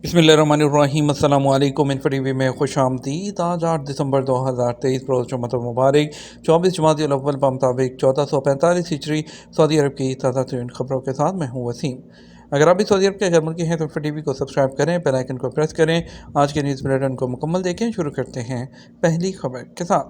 बिस्मिल्लाहिर्रहमानिर्रहीम। अस्सलामु अलैकुम। इन में खुश आमदीद। आज 8 दिसंबर 2023 रोज़ जुम्मतुल मुबारक 24 जमादियुल अव्वल मुताबिक 1445 हिजरी सऊदी अरब की ताज़ा तरीन खबरों के साथ मैं हूँ वसीम। अगर आप भी सऊदी अरब के गैर मुल्की हैं तो टीवी को सब्सक्राइब करें, बेल आइकन को प्रेस करें। आज के न्यूज़ बुलेटिन को मुकम्मल देखें। शुरू करते हैं पहली खबर के साथ।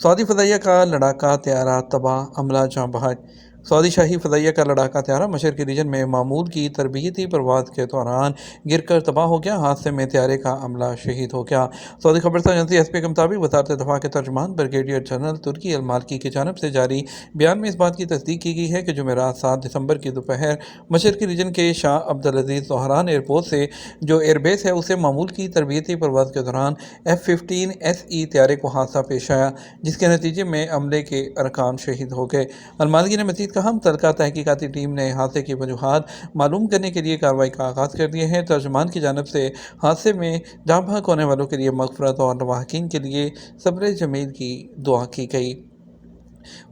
सऊदी फ़ज़ाइया का लड़ाका त्यारा तबाह, अमला जाँ बहक। सऊदी शाही फ़ज़ाइया का लड़ाका त्यारा मशरक़ी रीजन में मामूल की तरबियती परवाज़ के दौरान गिर कर तबाह हो गया। हादसे में त्यारे का अमला शहीद हो गया। सऊदी खबरसां एजेंसी एसपी के मुताबिक वज़ारत दफ़ा के तर्जुमान ब्रिगेडियर जनरल तुर्की अल माल्की की जानिब से जारी बयान में इस बात की तस्दीक की गई है कि जुमेरात 7 दिसंबर की दोपहर मशरक़ी रीजन के शाह अब्दुल अज़ीज़ ज़ोहरान एयरपोर्ट से जो एयरबेस है उसे मामूल की तरबियती परवाज़ के दौरान F-15 SE त्यारे को हादसा पेश आया, जिसके नतीजे में अमले के अरकान शहीद हो गए। अलमालगी ने मज़ीद कहा, मुतल्लिका तहकीकाती टीम ने हादसे की वजूहात मालूम करने के लिए कार्रवाई का आगाज़ कर दिया है। तर्जुमान की जानिब से हादसे में जाँ बहक होने वालों के लिए मग़फ़िरत और लवाहकीन के लिए सब्र जमील की दुआ की गई।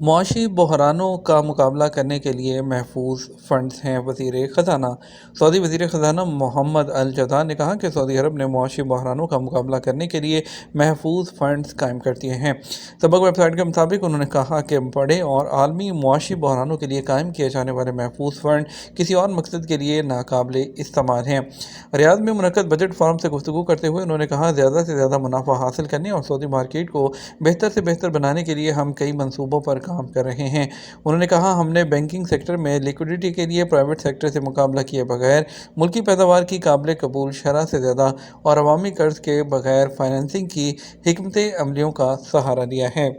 मुआशी बहरानों का मुकाबला करने के लिए महफूज फ़ंड्स हैं। वज़ीर ख़ज़ाना सऊदी वज़ीर ख़ज़ाना मोहम्मद अल जदा ने कहा कि सऊदी अरब ने मुआशी बहरानों का मुकाबला करने के लिए महफूज फ़ंड्स कायम कर दिए हैं। सबक वेबसाइट के मुताबिक उन्होंने कहा कि बड़े और आलमी मुआशी बहरानों के लिए कायम किए जाने वाले महफूज फ़ंड किसी और मकसद के लिए नाकाबिले इस्तेमाल हैं। रियाद में मुनक़्क़द बजट फोरम से गुफ्तगू करते हुए उन्होंने कहा, ज़्यादा से ज़्यादा मुनाफा हासिल करने और सऊदी मार्केट को बेहतर से बेहतर बनाने के लिए हम कई मंसूबों पर काम कर रहे हैं। उन्होंने कहा, हमने बैंकिंग सेक्टर में लिक्विडिटी के लिए प्राइवेट सेक्टर से मुकाबला किए बगैर मुल्की पैदावार की काबिल कबूल शरह से ज़्यादा और अवामी कर्ज के बगैर फाइनेंसिंग की हिकमत अमलियों का सहारा लिया है।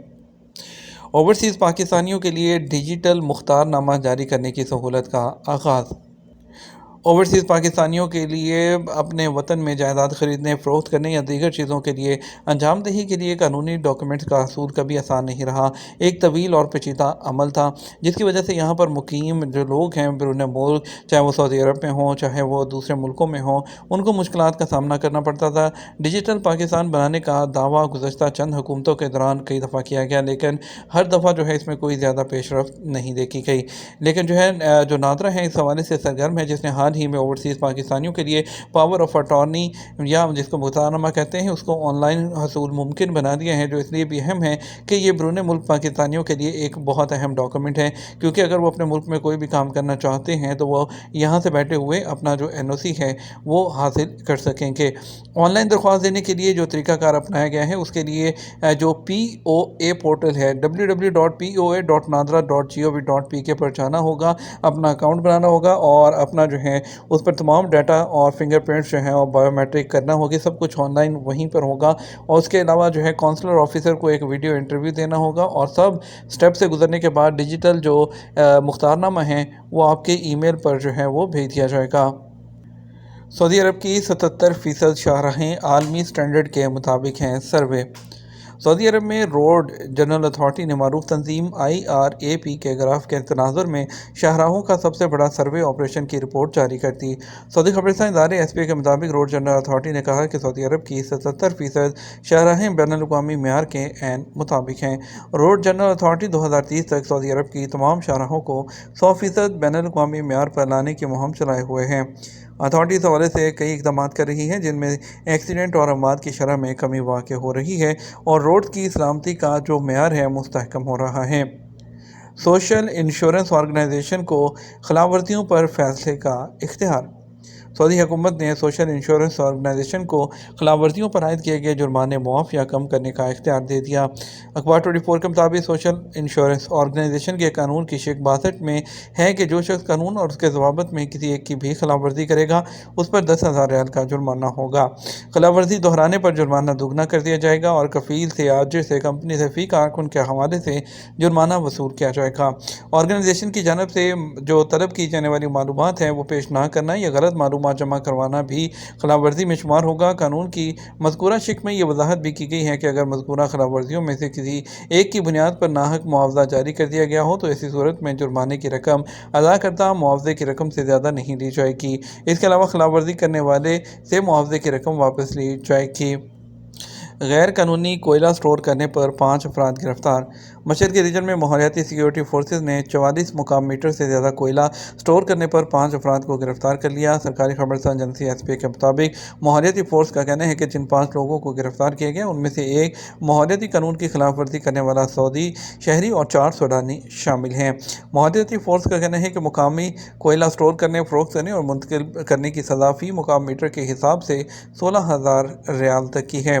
ओवरसीज़ पाकिस्तानियों के लिए डिजिटल मुख्तारनामा जारी करने की सहूलत का आगाज़। ओवरसीज़ पाकिस्तानियों के लिए अपने वतन में जायदाद ख़रीदने, फ़रोख्त करने या दीगर चीज़ों के लिए अंजाम दही के लिए कानूनी डॉक्यूमेंट्स का हसूल कभी आसान नहीं रहा। एक तवील और पेचीदा अमल था, जिसकी वजह से यहाँ पर मुकीम जो लोग हैं बैरून मुल्क, चाहे वो सऊदी अरब में हों चाहे वो दूसरे मुल्कों में हों, उनको मुश्किलात का सामना करना पड़ता था। डिजिटल पाकिस्तान बनाने का दावा गुज़श्ता चंद हुकूमतों के दौरान कई दफ़ा किया गया, लेकिन हर दफ़ा जो है इसमें कोई ज़्यादा पेशरफ्त नहीं देखी गई। लेकिन जो है जो नादरा है इस हवाले से सरगर्म है, जिसने हाल ही में ओवरसीज़ पाकिस्तानियों के लिए पावर ऑफ अटॉर्नी या जिसको मुख्तारनामा कहते हैं उसको ऑनलाइन हसूल मुमकिन बना दिया है, जो इसलिए भी अहम है कि ये बैरून मुल्क पाकिस्तानियों के लिए एक बहुत अहम डॉक्यूमेंट है, क्योंकि अगर वो अपने मुल्क में कोई भी काम करना चाहते हैं तो वो यहाँ से बैठे हुए अपना जो NOC है वो हासिल कर सकेंगे। ऑनलाइन दरख्वास्त देने के लिए जो तरीक़ाकार अपनाया गया है उसके लिए जो POA पोर्टल है www.poa.nadra.gov.pk पर जाना होगा, अपना अकाउंट बनाना होगा और अपना जो है उस पर तमाम डाटा और फिंगरप्रिंट्स जो हैं और बायोमेट्रिक करना होगी। सब कुछ ऑनलाइन वहीं पर होगा और उसके अलावा जो है कौंसलर ऑफिसर को एक वीडियो इंटरव्यू देना होगा और सब स्टेप से गुजरने के बाद डिजिटल जो मुख्तारनामा है वो आपके ईमेल पर जो है वो भेज दिया जाएगा। सऊदी अरब की 77% शाहराहें आलमी स्टैंडर्ड के मुताबिक हैं। सर्वे सऊदी अरब में रोड जनरल अथॉरिटी ने मारूफ तंजीम IRAP के ग्राफ के तनाजुर में शाहराहों का सबसे बड़ा सर्वे ऑपरेशन की रिपोर्ट जारी कर दी। सऊदी खबरसां इदारे SP के मुताबिक रोड जनरल अथॉरिटी ने कहा कि सऊदी अरब की 77% शाहराहें बैनुल-अक़वामी मेयार के ऐन मुताबिक हैं। रोड जनरल अथॉरिटी 2030 तक सऊदी अरब की तमाम शाहराहों को 100% बैनुल-अक़वामी मेयार पर लाने की मुहिम चलाए हुए हैं। अथॉरिटी इस हवाले से कई इक़दाम कर रही है, जिनमें एक्सीडेंट और अमवात की शरह में कमी वाक़ हो रही है और रोड की सलामती का जो मेयार है मुस्तहकम हो रहा है। सोशल इंश्योरेंस ऑर्गेनाइजेशन को खिलाफवर्जियों पर फैसले का इख्तियार। सऊदी हुकूमत ने सोशल इंश्योरेंस ऑर्गेनाइजेशन को खिलाफवर्जियों पर आयद किए गए जुर्माने मुआफ़ या कम करने का इख्तियार दे दिया। अखबार 24 के मुताबिक सोशल इंश्योरेंस ऑर्गेनाइजेशन के कानून की शिक 62 में है कि जो शख्स कानून और उसके ज़वाबित में किसी एक की भी खिलाफवर्जी करेगा उस पर 10,000 रियाल का जुर्माना होगा। खिलाफवर्जी दोहराने पर जुर्माना दुगना कर दिया जाएगा और कफ़ील से, आजिर से, कंपनी से फ़ी कारकुन के हवाले से जुर्माना वसूल किया जाएगा। ऑर्गेनाइजेशन की जानब से जो तलब की जाने वाली मालूमात हैं वो पेश ना करना या गलत मालूमात जमा करवाना भी खिलाफवर्जी में शुमार होगा। कानून की मज़कूरा शिक में ये वजाहत भी की गई है कि अगर मज़कूरा खिलाफवर्जियों में से किसी एक की बुनियाद पर नाहक मुआवजा जारी कर दिया गया हो तो ऐसी सूरत में जुर्माने की रकम अदा करता मुआवजे की रकम से ज़्यादा नहीं ली जाएगी। इसके अलावा खिलाफवर्जी करने वाले से मुआवजे की रकम वापस ली जाएगी। गैर कानूनी कोयला स्टोर करने पर 5 अफराद गिरफ्तार। मशरक़ी के रीजन में माहौलियाती सिक्योरिटी फोर्सेज ने 44 मुकाम मीटर से ज़्यादा कोयला स्टोर करने पर 5 अफराद को गिरफ्तार कर लिया। सरकारी खबरसां एजेंसी एसपीए के मुताबिक माहौलियाती फोर्स का कहना है कि जिन 5 लोगों को गिरफ्तार किया गया उनमें से एक माहौलियाती कानून की खिलाफ वर्जी करने वाला सऊदी शहरी और 4 सूडानी शामिल हैं। माहौलियाती फोर्स का कहना है कि मुकामी कोयला स्टोर करने, फरोख्त करने और मुंतकिल करने की सज़ा फी मुकाम मीटर के हिसाब से 16,000 रियाल तक की है।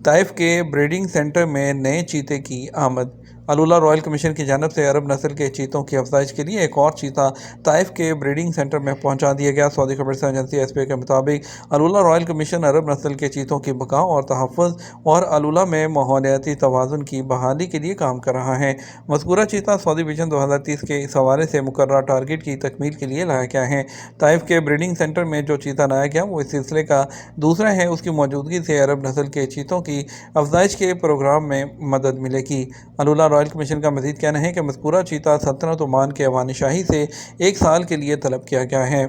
ताइफ के ब्रीडिंग सेंटर में नए चीते की आमद। अलुला रॉयल कमीशन की जानिब से अरब नस्ल के चीतों की अफजाइश के लिए एक और चीता ताइफ के ब्रीडिंग सेंटर में पहुंचा दिया गया। सऊदी खबरसां एजेंसी एसपीए के मुताबिक अलुला रॉयल कमीशन अरब नस्ल के चीतों की बकाव और तहफ़्फ़ुज़ और अलुला में माहौलियाती तवाज़ुन की बहाली के लिए काम कर रहा है। मज़कूरा चीता सऊदी विजन 2030 के इस हवाले से मुकर्रर टारगेट की तकमील के लिए लाया गया है। ताइफ के ब्रीडिंग सेंटर में जो चीता लाया गया वो इस सिलसिले का दूसरा है। उसकी मौजूदगी से अरब नस्ल के चीतों की अफजाइश के प्रोग्राम में मदद मिलेगी। अलुला रॉयल कमीशन का मज़ीद कहना है कि मज़कूरा चीता सल्तनत ओमान के अवानी शाही से 1 साल के लिए तलब किया गया है।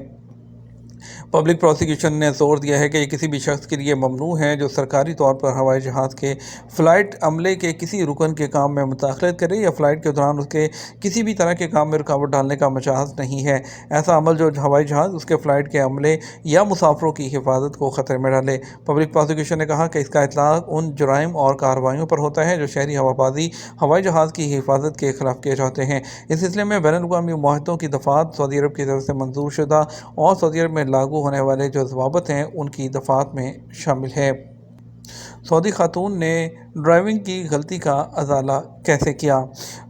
पब्लिक प्रोसिक्यूशन ने जोर दिया है कि ये किसी भी शख्स के लिए ममनू है जो सरकारी तौर पर हवाई जहाज़ के फ़्लाइट अमले के किसी रुकन के काम में मुदाखलत करे या फ़्लाइट के दौरान उसके किसी भी तरह के काम में रुकावट डालने का मजाज नहीं है। ऐसा अमल जो हवाई जहाज़, उसके फ़्लाइट के अमले या मुसाफरों की हिफाजत को ख़तरे में डाले। पब्लिक प्रोसिक्यूशन ने कहा कि इसका इतलाक़ उन जुराइम और कार्रवाइयों पर होता है जो शहरी हवाबाजी हवाई जहाज़ की हिफाजत के खिलाफ किए जाते हैं। इस सिलसिले में बैनुल-अक़वामी मुआहदों की दफ़ात सऊदी अरब की तरफ से मंजूर शुदा और सऊदी अरब में लागू होने वाले जो ज़वाबित हैं उनकी दफ़ात में शामिल है। सऊदी खातून ने ड्राइविंग की गलती का अजाला कैसे किया।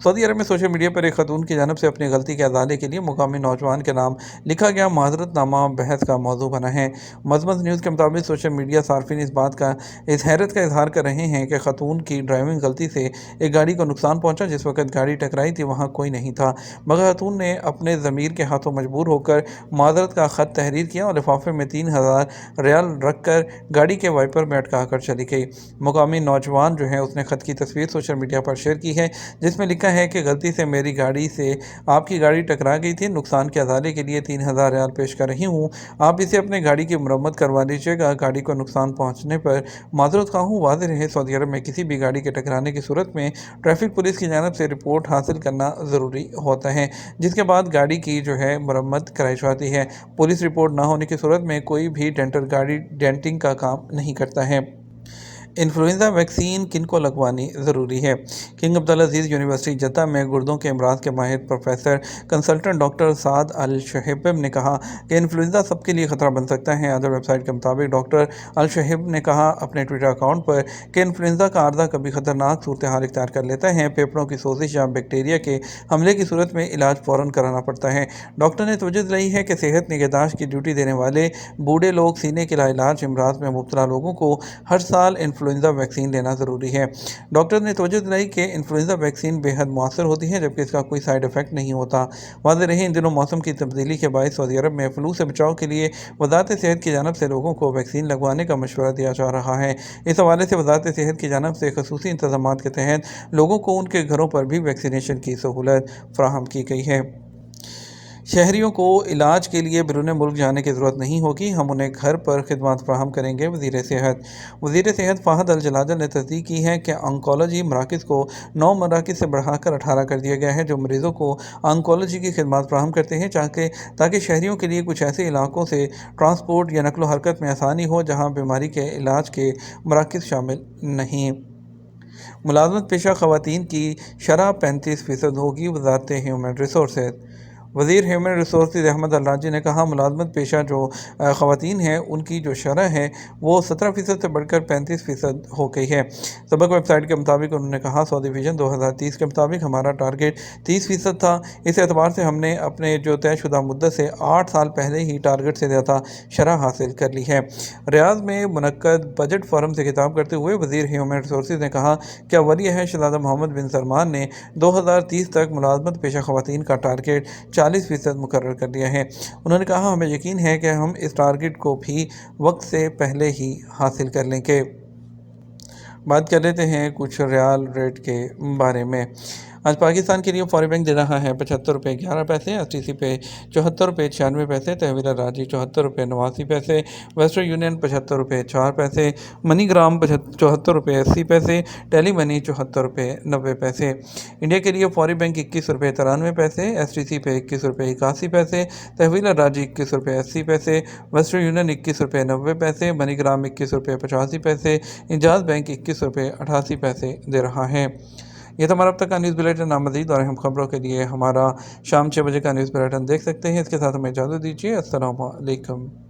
सऊदी अरब में सोशल मीडिया पर एक खातून की जानिब से अपनी गलती के अजाले के लिए मुकामी नौजवान के नाम लिखा गया माजरतनामा बहस का मौजू बना है। मज़मज़ न्यूज़ के मुताबिक सोशल मीडिया सार्फिन इस हैरत का इजहार कर रहे हैं कि खातून की ड्राइविंग गलती से एक गाड़ी को नुकसान पहुँचा। जिस वक्त गाड़ी टकराई थी वहाँ कोई नहीं था, मगर खातून ने अपने ज़मीर के हाथों मजबूर होकर माजरत का ख़त तहरीर किया और लिफाफे में 3,000 रियाल रख कर गाड़ी के वाइपर में अटका कर चली गई। मुकामी नौजवान जो है उसने ख़त की तस्वीर सोशल मीडिया पर शेयर की है जिसमें लिखा है कि गलती से मेरी गाड़ी से आपकी गाड़ी टकरा गई थी, नुकसान के अजाले के लिए 3,000 रियाल पेश कर रही हूँ, आप इसे अपने गाड़ी की मरम्मत करवा लीजिएगा। गाड़ी को नुकसान पहुँचने पर माजरत ख़्वाह हूँ। वाज़ेह रहे, सऊदी अरब में किसी भी गाड़ी के टकराने की सूरत में ट्रैफिक पुलिस की जानिब से रिपोर्ट हासिल करना ज़रूरी होता है, जिसके बाद गाड़ी की जो है मरम्मत कराई जाती है। पुलिस रिपोर्ट ना होने की सूरत में कोई भी डेंटर गाड़ी डेंटिंग का काम नहीं करता है। इन्फ्लुएंज़ा वैक्सीन किन को लगवानी ज़रूरी है। किंग अब्दुल-अज़ीज़ यूनिवर्सिटी जद्दा में गुर्दों के अमराज के माहिर प्रोफेसर कंसल्टेंट डॉक्टर साद अल-शहीब ने कहा कि इन्फ्लुएंज़ा सबके लिए ख़तरा बन सकता है। अदर वेबसाइट के मुताबिक डॉक्टर अल-शहीब ने कहा अपने ट्विटर अकाउंट पर कि इन्फ्लुएंज़ा का आर्दा कभी ख़तरनाक सूरत हाल इख्तियार कर लेता है। फेफड़ों की सोजिश या बैक्टीरिया के हमले की सूरत में इलाज फ़ौरन कराना पड़ता है। डॉक्टर ने तवज्जो दिलाई है कि सेहत निगहदाश्त की ड्यूटी देने वाले बूढ़े लोग, सीने के लाइलाज अमराज में मुब्तला लोगों को हर साल इन्फ्लुएंज़ा वैक्सीन लेना ज़रूरी है। डॉक्टर ने तवज्जो दिलाई कि इन्फ्लुएंज़ा वैक्सीन बेहद मौसर होती है जबकि इसका कोई साइड इफ़ेक्ट नहीं होता। वाज़ेह रहे, इन दिनों मौसम की तब्दीली के बायस सऊदी अरब में फ़्लू से बचाव के लिए वज़ारत सेहत की जानिब से लोगों को वैक्सीन लगवाने का मशवरा दिया जा रहा है। इस हवाले से वज़ारत सेहत की जानिब से ख़ुसूसी इंतज़ामात के तहत लोगों को उनके घरों पर भी वैक्सीनेशन की सहूलत फ़राहम की गई है। शहरियों को इलाज के लिए बैरून मुल्क जाने की ज़रूरत नहीं होगी, हम उन्हें घर पर खिदमत फ़राहम करेंगे। वज़ीर सेहत फ़ाहद अल-जलाजल ने तस्दीक की है कि ऑन्कोलॉजी मराकज़ को 9 मराकज़ से बढ़ाकर 18 कर दिया गया है जो मरीज़ों को ऑन्कोलॉजी की खिदमत फ़राहम करते हैं ताकि शहरियों के लिए कुछ ऐसे इलाकों से ट्रांसपोर्ट या नक़्ल व हरकत में आसानी हो जहाँ बीमारी के इलाज के मराकज़ शामिल नहीं। मुलाज़मत पेशा ख़वातीन की शरह 35% होगी। वज़ारत ह्यूमन रिसोर्सेज वज़ीर ह्यूमन रिसोर्सेज अहमद अल-राजी ने कहा मुलाज़मत पेशा जो ख़वातीन हैं उनकी जो शरह है वो 17% से बढ़कर 35% हो गई है। सबक वेबसाइट के मुताबिक उन्होंने कहा सऊदी विजन 2030 के मुताबिक हमारा टारगेट 30% था। इस एतबार से हमने अपने जो तयशुदा मुद्दत से 8 साल पहले ही टारगेट से ज़्यादा शरह हासिल कर ली है। रियाद में मुनक्कद बजट फोरम से खिताब करते हुए वज़ीर ह्यूमन रिसोर्सेज ने कहा कि वली है शहज़ादा मोहम्मद बिन सलमान ने 2030 तक मुलाज़मत पेशा ख़वातीन का टारगेट 40% मुकर्रर कर दिया है। उन्होंने कहा हमें यकीन है कि हम इस टारगेट को भी वक्त से पहले ही हासिल कर लेंगे। बात कर लेते हैं कुछ रियाल रेट के बारे में। आज पाकिस्तान के लिए फौरी बैंक दे रहा है 75 रुपये 11 पैसे, STC पे 74 रुपये 96 पैसे, तहवील राजी 74 रुपये 89 पैसे, वेस्टर्न यूनियन 75 रुपये 4 पैसे, मनीग्राम 74 रुपये 80 पैसे, टेली मनी 74 रुपये 90 पैसे। इंडिया के लिए फौरी बैंक 21 रुपये 93 पैसे, STC पे 21 रुपये 81 पैसे, तहवील राजी 21 रुपये 80 पैसे, वेस्टर्न यूनियन 21 रुपये 90 पैसे, मनीग्राम 21 रुपये 85 पैसे, इंजाज बैंक 21 रुपये 88 पैसे दे रहा है। ये तो हमारा अब तक का न्यूज़ बुलेटिन। नामज़ीद और अहम खबरों के लिए हमारा शाम 6 बजे का न्यूज़ बुलेटिन देख सकते हैं। इसके साथ हमें इजाज़त दीजिए। अस्सलाम वालेकुम।